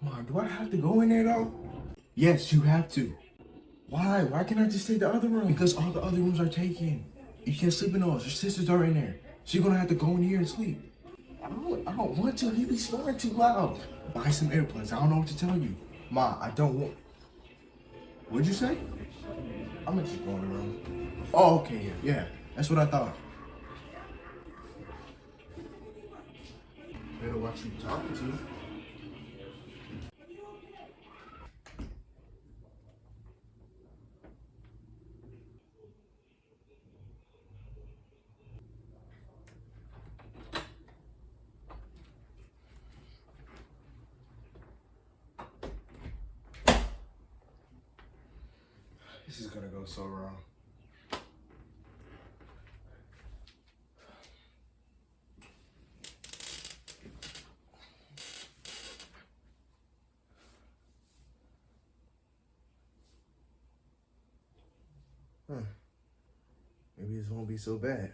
Ma, do I have to go in there though? Yes, you have to. Why? Why can't I just take the other room? Because all the other rooms are taken. You can't sleep in those. Your sisters are in there. So you're gonna have to go in here and sleep. I don't want to. You be snoring too loud. Buy some earplugs. I don't know what to tell you. Ma, I don't want. What'd you say? I'm gonna just go in the room. Oh, okay, yeah. That's what I thought. Better watch who you're talking to. This is gonna go so wrong. Maybe this won't be so bad.